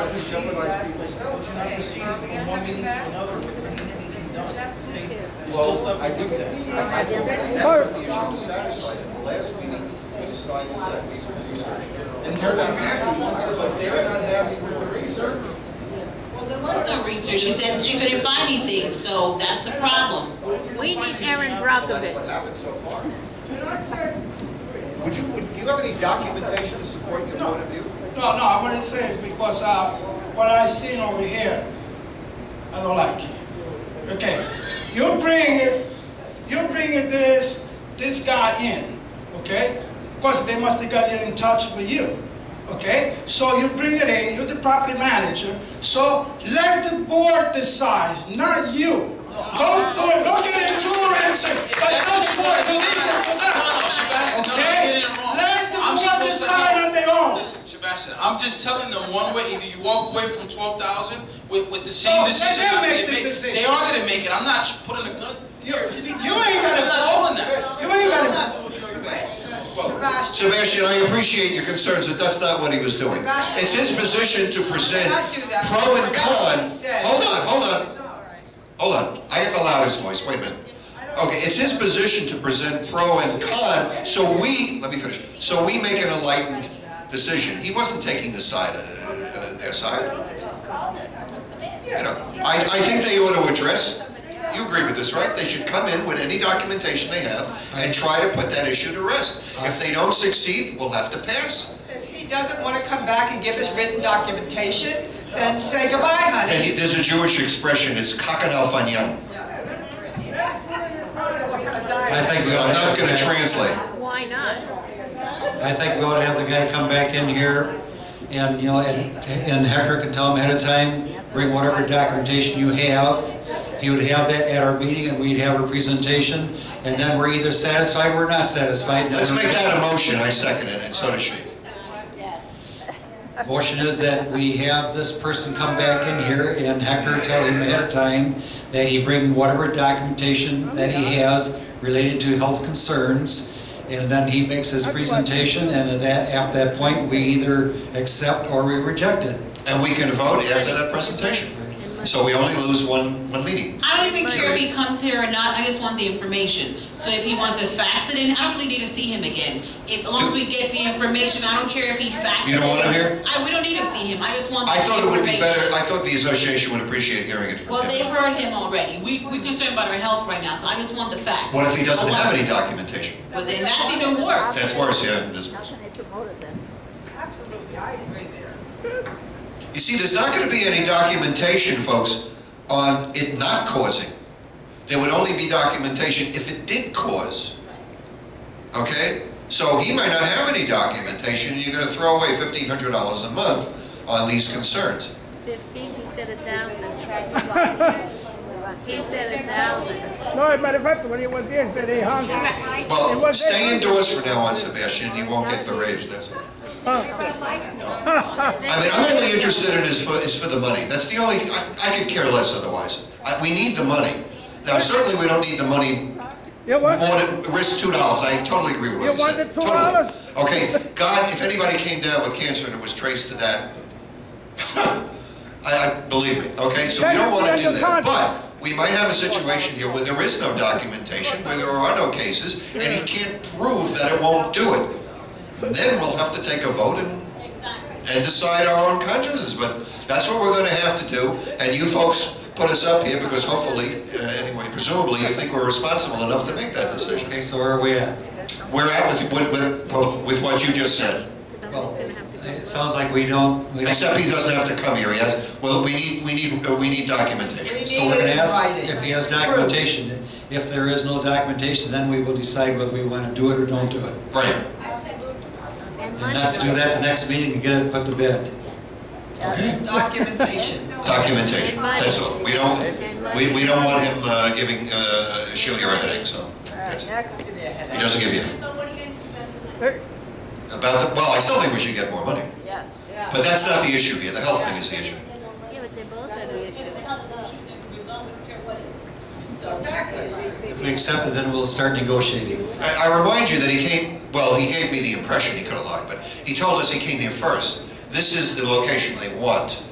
doesn't jeopardize people's health. You're not proceeding from one meeting to another with anything else. Well, I think that the issue was satisfied. In the last meeting, we decided that we would research. And they're not happy, but they're not happy with the research. Well, there was no research. She said she couldn't find anything, so that's the problem. We need Aaron Well, that's Brockovich. what happened so far. Would you have any documentation to support your point of view? No, I want to say is because what I seen over here, I don't like it. Okay, you bring this guy in, okay? Of course, they must have got in touch with you, okay? So you bring it in, you're the property manager, so let the board decide, not you. Don't get into it and say, but don't you want to listen to that? Okay? Let the board decide on their own. Listen, Sebastian, I'm just telling them one way. Either you walk away from 12,000 with the same decision. They are going to make it. I'm not putting a gun. You ain't got to doing that. You ain't got to. Sebastian, I appreciate your concerns that that's not what he was doing. It's his position to present pro and con. Hold on. I got the loudest voice. Wait a minute. Okay, it's his position to present pro and con, so let me finish. So we make an enlightened decision. He wasn't taking the side of their side. You know, I think they ought to address. You agree with this, right? They should come in with any documentation they have and try to put that issue to rest. If they don't succeed, we'll have to pass. If he doesn't want to come back and give us written documentation, then say goodbye, honey. And there's a Jewish expression, it's kakanal fanyan. I think I'm not going to translate. Why not? I think we ought to have the guy come back in here and, you know, and Hector can tell him ahead of time, bring whatever documentation you have. He would have that at our meeting and we'd have a presentation, and then we're either satisfied or not satisfied. Let's make that a motion. I second it, and so does she. Motion is that we have this person come back in here and Hector tell him ahead of time that he bring whatever documentation that he has related to health concerns, and then he makes his presentation, and after that point we either accept or we reject it. And we can vote after that presentation. So we only lose one meeting. I don't even care if he comes here or not. I just want the information. So if he wants to fax it in, I don't really need to see him again. As long as we get the information, I don't care if he faxes it. You don't want him here? We don't need to see him. I just want the I thought it would be better. I information. thought the association would appreciate hearing it from Well, him. they've heard him already. We're concerned about our health right now, so I just want the facts. What if he doesn't have any documentation? But then that's even worse. That's worse, yeah. It is. Absolutely, I agree there. You see, there's not going to be any documentation, folks, on it not causing. There would only be documentation if it did cause. Okay? So he might not have any documentation, and you're going to throw away $1,500 a month on these concerns. 15, he said 1,000. He said 1,000. No, as a matter of fact, when he was here, he said he hung. Well, stay indoors from now on, Sebastian. You won't get the raise. That's it. I mean, I'm only interested in it is for the money. That's the only. I could care less otherwise. We need the money. Now, certainly, we don't need the money more than risk $2. I totally agree with what you said. You wanted $2? Totally. Okay, God, if anybody came down with cancer and it was traced to that, believe me. Okay, so we don't want to do that. But we might have a situation here where there is no documentation, where there are no cases, and he can't prove that it won't do it. And then we'll have to take a vote and decide our own consciences. But that's what we're going to have to do. And you folks put us up here because hopefully, anyway, presumably, you think we're responsible enough to make that decision. Okay, so where are we at? We're at with what you just said. Well, it sounds like we don't. Except he doesn't have to come here. He has. Well, we need documentation. So we're going to ask if he has documentation. If there is no documentation, then we will decide whether we want to do it or don't do it. Right. And let's do that the next meeting and get it put to bed. Okay. Documentation. Documentation. That's all. We don't want him giving Sheila a headache. So that's it. He doesn't give you any. Well, I still think we should get more money. Yes. But that's not the issue here. The health thing is the issue. Yeah, but they both are the issue. Exactly. If we accept it, then we'll start negotiating. I remind you that he came, well, he gave me the impression, he could have lied, but he told us he came here first. This is the location they want.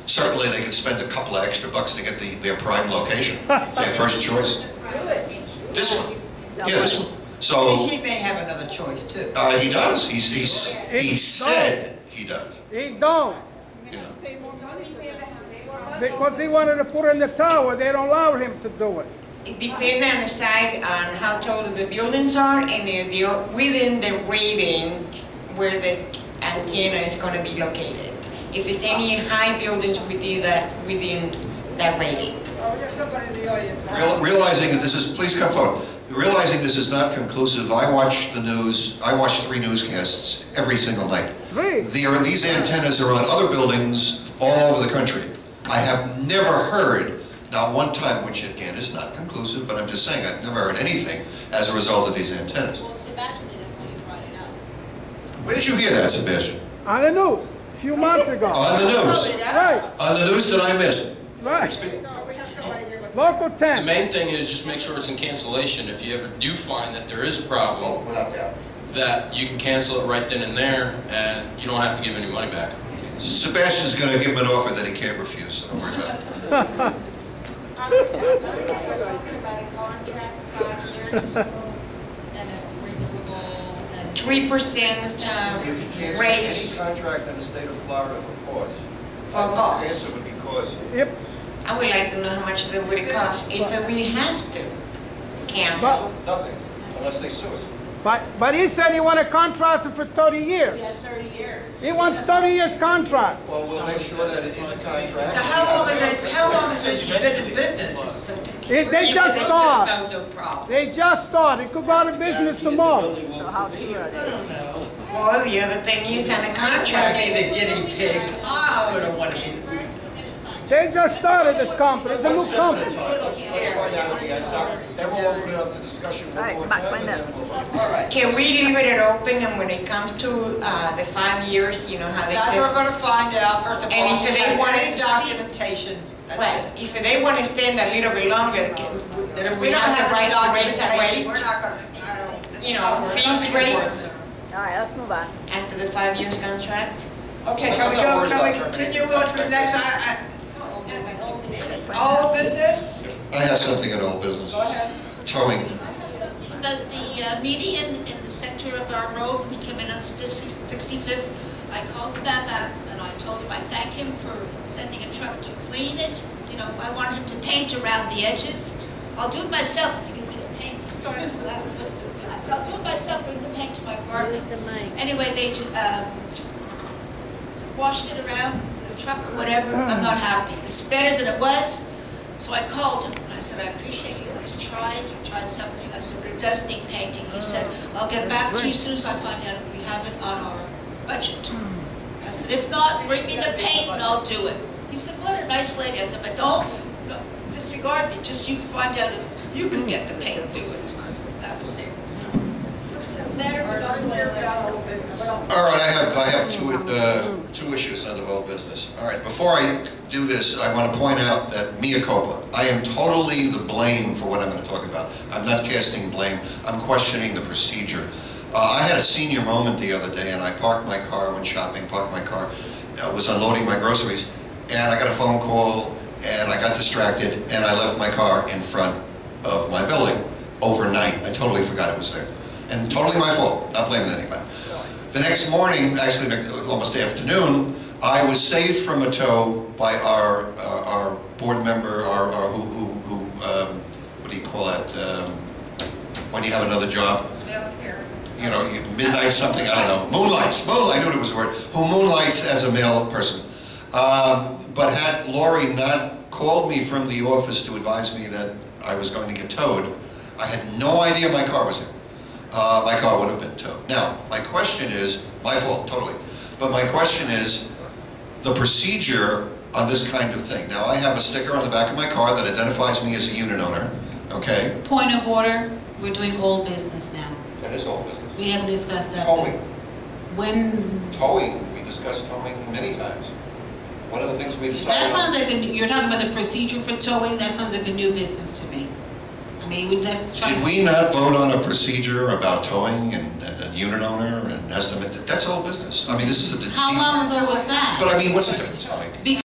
Certainly, they could spend a couple of extra bucks to get their prime location, their first choice. This one. Yeah, this one. So He may have another choice too. he does. He said he does. He don't. You know. Because he wanted to put in the tower, they don't allow him to do it. It depends on the site, on how tall the buildings are, and they're within the rating where the antenna is going to be located. If it's any high buildings within that rating. Oh, there's somebody in the audience. Realizing that this is, please come forward. Realizing this is not conclusive, I watch the news. I watch 3 newscasts every single night. 3? These antennas are on other buildings all over the country. I have never heard, not one time, which again is not conclusive, but I'm just saying I've never heard anything as a result of these antennas. Well, Sebastian, that's when you brought it up. Where did you hear that, Sebastian? On the news, a few months ago. On the news. Right, On the news that I missed. right. No, we have somebody here with. Local The 10. main thing is just make sure it's in cancellation. If you ever do find that there is a problem, Without doubt. that you can cancel it right then and there, and you don't have to give any money back. Sebastian's going to give him an offer that he can't refuse, so don't worry about it. Talking about a contract, 5 years, And it's renewable and 3% raise Any contract in the state of Florida for cause. for The cost. answer would be cause. Yep. I would like to know how much it would cost if we have to cancel. Nothing, unless they sue us. But he said he wanted a contract for 30 years. 30 years. He wants 30 years contract. Well, we'll make sure that in the contract. Now, how long has this been in business? They just start. No problem. They just started. It could go out of business tomorrow. So how true are they? Well, the other thing is on the I contract, be the guinea pig. I wouldn't want to be the. They just started this company. It's a new company. Let's find out at the end, Doctor. Then we'll open it up to discussion one Alright, more Max, time, and find then out. we'll. All right. can we leave it open, and when it comes to the 5 years, you know how they That's what we're say, going to find out. First of all, And if if they they want want any to see- documentation. that's right, it. if they want to stand a little bit longer, Then if we we don't have the have right any to raise that documentation, rate, we're not going to. you know, fees rates Alright, let's move on. after the 5 years contract. Okay, can we go, can we continue on to the next, old business? I have something in old business. Go ahead. Towing. But the median in the center of our road, when he came in on 65th, I called him back and I told him I thank him for sending a truck to clean it. You know, I want him to paint around the edges. I'll do it myself if you give me the paint. He starts with that. I said, I'll do it myself, bring the paint to my apartment. Use the mic. Anyway, they washed it around the truck or whatever. I'm not happy. It's better than it was. So I called him and I said, I appreciate you guys tried. You tried something. I said, but it does need painting. He said, I'll get back to you as soon as I find out if we have it on our budget. I said, if not, bring me the paint and I'll do it. He said, what a nice lady. I said, but don't disregard me. Just you find out if you can get the paint and do it. That was it. So, looks better, but not All right, I have two issues under old business. All right, before I do this, I want to point out that mea culpa. I am totally the blame for what I'm going to talk about. I'm not casting blame. I'm questioning the procedure. I had a senior moment the other day, and I parked my car, went shopping, parked my car, was unloading my groceries, and I got a phone call, and I got distracted, and I left my car in front of my building overnight. I totally forgot it was there. And totally my fault, not blaming anybody. The next morning, actually almost afternoon, I was saved from a tow by our board member, what do you call that, when you have another job? You know, midnight something, I don't know. Moonlights, I knew it was a word. Who moonlights as a male person. But had Lori not called me from the office to advise me that I was going to get towed, I had no idea my car was there. My car would have been towed. Now, my question is, my fault, totally. But my question is, the procedure on this kind of thing. Now, I have a sticker on the back of my car that identifies me as a unit owner, okay? Point of order, we're doing old business now. That is old business. We haven't discussed that. Towing. When, Towing, we discussed towing many times. One of the things we decided that on. sounds like, you're talking about the procedure for towing, that sounds like a new business to me. I mean, let's try to... Did we not vote on a procedure about towing and unit owner and estimate? That's old business. I mean, this is a... How long ago was that? But I mean, what's the difference? Like,